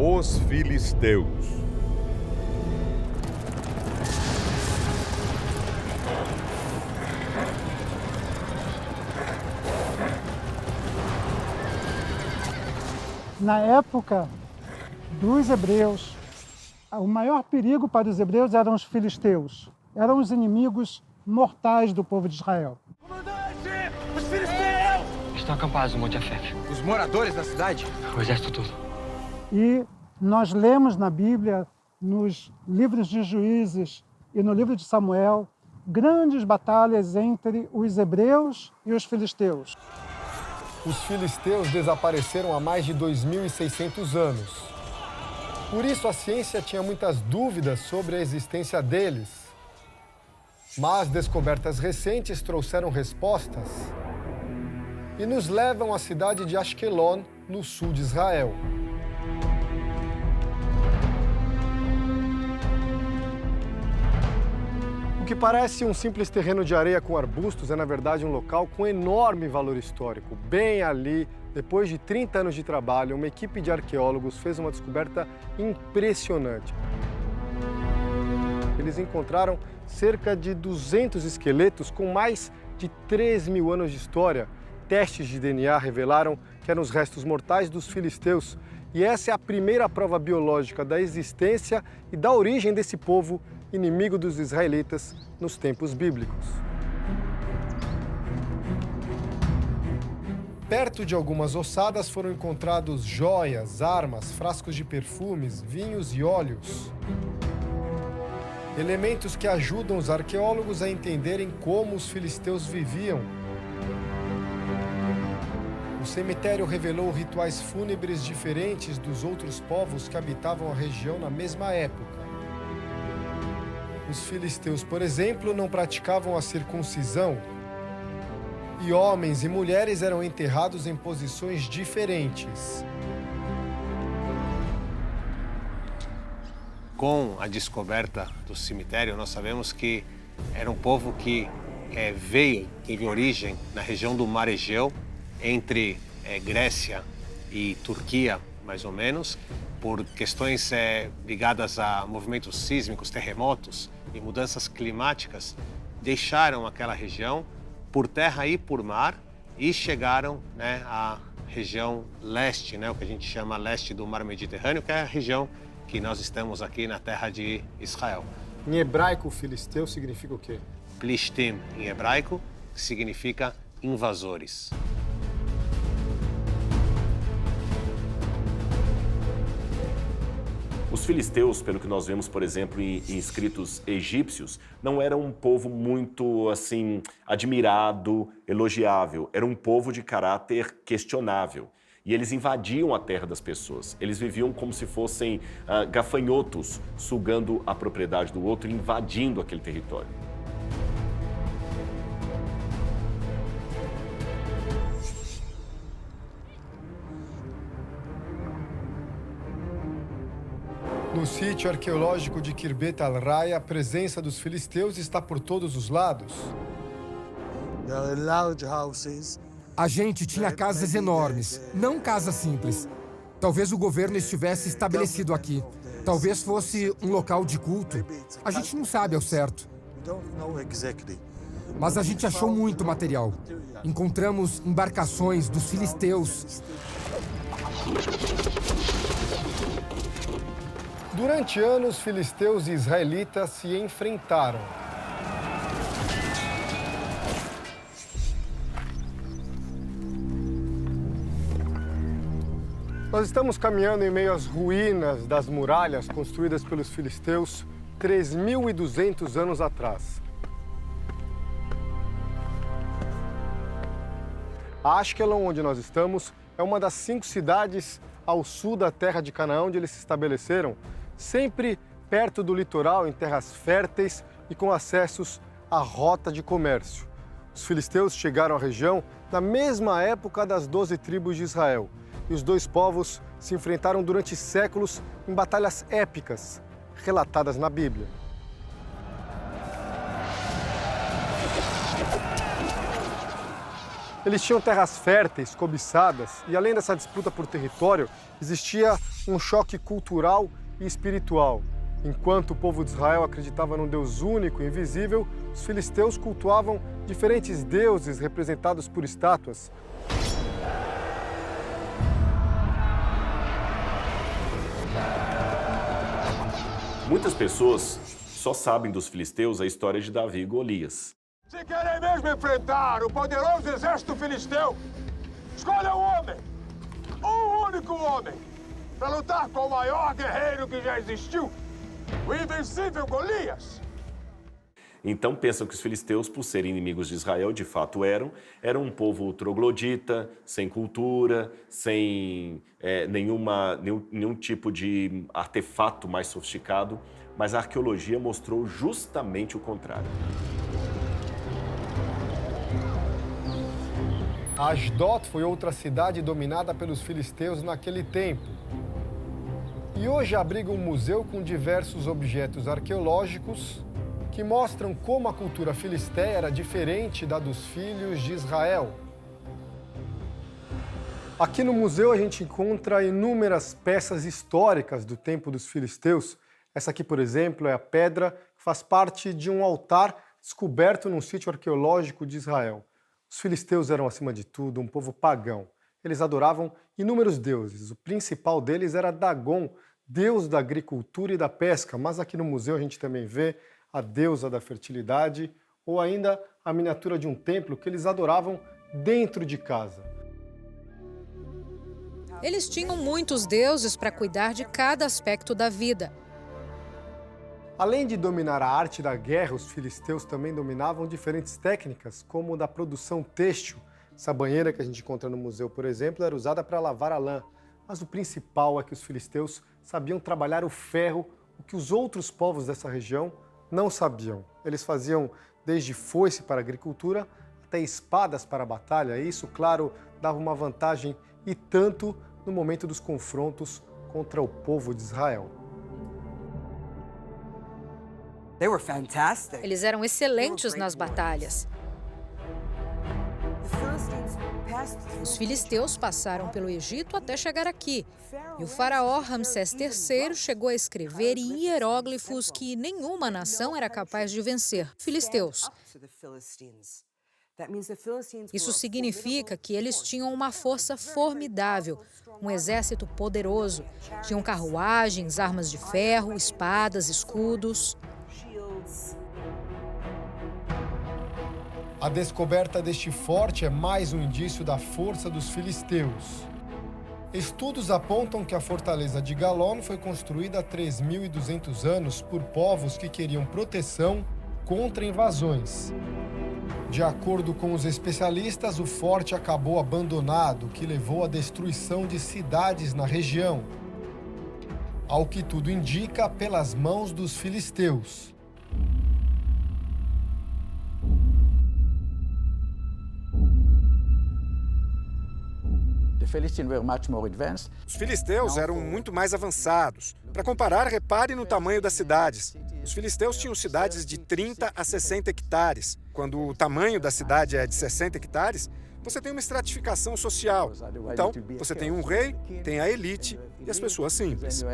Os filisteus. Na época dos hebreus, o maior perigo para os hebreus eram os filisteus. Eram os inimigos mortais do povo de Israel. Comandante! Os filisteus! Estão acampados no Monte Afef. Os moradores da cidade? O exército todo. E nós lemos na Bíblia, nos livros de Juízes e no livro de Samuel, grandes batalhas entre os hebreus e os filisteus. Os filisteus desapareceram há mais de 2.600 anos. Por isso, a ciência tinha muitas dúvidas sobre a existência deles. Mas descobertas recentes trouxeram respostas e nos levam à cidade de Ashkelon, no sul de Israel. O que parece um simples terreno de areia com arbustos é, na verdade, um local com enorme valor histórico. Bem ali, depois de 30 anos de trabalho, uma equipe de arqueólogos fez uma descoberta impressionante. Eles encontraram cerca de 200 esqueletos com mais de 3.000 anos de história. Testes de DNA revelaram que eram os restos mortais dos filisteus. E essa é a primeira prova biológica da existência e da origem desse povo inimigo dos israelitas nos tempos bíblicos. Perto de algumas ossadas foram encontrados joias, armas, frascos de perfumes, vinhos e óleos. Elementos que ajudam os arqueólogos a entenderem como os filisteus viviam. O cemitério revelou rituais fúnebres diferentes dos outros povos que habitavam a região na mesma época. Os filisteus, por exemplo, não praticavam a circuncisão e homens e mulheres eram enterrados em posições diferentes. Com a descoberta do cemitério, nós sabemos que era um povo que teve origem na região do Mar Egeu, entre Grécia e Turquia, mais ou menos, por questões ligadas a movimentos sísmicos, terremotos e mudanças climáticas, deixaram aquela região por terra e por mar e chegaram à região leste, o que a gente chama leste do Mar Mediterrâneo, que é a região que nós estamos aqui na terra de Israel. Em hebraico, filisteu significa o quê? Plishtim, em hebraico, significa invasores. Os filisteus, pelo que nós vemos, por exemplo, em escritos egípcios, não eram um povo muito, assim, admirado, elogiável. Era um povo de caráter questionável. E eles invadiam a terra das pessoas. Eles viviam como se fossem gafanhotos, sugando a propriedade do outro e invadindo aquele território. No sítio arqueológico de Khirbet al-Raya, a presença dos filisteus está por todos os lados. A gente tinha casas enormes, não casas simples. Talvez o governo estivesse estabelecido aqui. Talvez fosse um local de culto. A gente não sabe ao certo. Mas a gente achou muito material. Encontramos embarcações dos filisteus. Durante anos, filisteus e israelitas se enfrentaram. Nós estamos caminhando em meio às ruínas das muralhas construídas pelos filisteus 3.200 anos atrás. Ashkelon, onde nós estamos, é uma das 5 cidades ao sul da terra de Canaã, onde eles se estabeleceram, sempre perto do litoral, em terras férteis e com acessos à rota de comércio. Os filisteus chegaram à região na mesma época das 12 tribos de Israel, e os dois povos se enfrentaram durante séculos em batalhas épicas, relatadas na Bíblia. Eles tinham terras férteis, cobiçadas, e além dessa disputa por território, existia um choque cultural e espiritual. Enquanto o povo de Israel acreditava num Deus único e invisível, os filisteus cultuavam diferentes deuses representados por estátuas. Muitas pessoas só sabem dos filisteus a história de Davi e Golias. Se querem mesmo enfrentar o poderoso exército filisteu, escolha um homem, um único homem, para lutar com o maior guerreiro que já existiu, o invencível Golias. Então pensam que os filisteus, por serem inimigos de Israel, de fato eram um povo troglodita, sem cultura, sem nenhum tipo de artefato mais sofisticado, mas a arqueologia mostrou justamente o contrário. Asdod foi outra cidade dominada pelos filisteus naquele tempo. E hoje abriga um museu com diversos objetos arqueológicos que mostram como a cultura filisteia era diferente da dos filhos de Israel. Aqui no museu a gente encontra inúmeras peças históricas do tempo dos filisteus. Essa aqui, por exemplo, é a pedra que faz parte de um altar descoberto num sítio arqueológico de Israel. Os filisteus eram, acima de tudo, um povo pagão. Eles adoravam inúmeros deuses. O principal deles era Dagon, deus da agricultura e da pesca. Mas aqui no museu a gente também vê a deusa da fertilidade ou ainda a miniatura de um templo que eles adoravam dentro de casa. Eles tinham muitos deuses para cuidar de cada aspecto da vida. Além de dominar a arte da guerra, os filisteus também dominavam diferentes técnicas, como da produção têxtil. Essa banheira que a gente encontra no museu, por exemplo, era usada para lavar a lã. Mas o principal é que os filisteus sabiam trabalhar o ferro, o que os outros povos dessa região não sabiam. Eles faziam desde foice para a agricultura até espadas para a batalha. E isso, claro, dava uma vantagem e tanto no momento dos confrontos contra o povo de Israel. Eles eram excelentes nas batalhas. Os filisteus passaram pelo Egito até chegar aqui. E o faraó Ramsés III chegou a escrever em hieróglifos que nenhuma nação era capaz de vencer filisteus. Isso significa que eles tinham uma força formidável, um exército poderoso. Tinham carruagens, armas de ferro, espadas, escudos. A descoberta deste forte é mais um indício da força dos filisteus. Estudos apontam que a fortaleza de Galon foi construída há 3.200 anos por povos que queriam proteção contra invasões. De acordo com os especialistas, o forte acabou abandonado, o que levou à destruição de cidades na região. Ao que tudo indica, pelas mãos dos filisteus. Os filisteus eram muito mais avançados. Para comparar, repare no tamanho das cidades. Os filisteus tinham cidades de 30 a 60 hectares. Quando o tamanho da cidade é de 60 hectares, você tem uma estratificação social. Então, você tem um rei, tem a elite e as pessoas simples.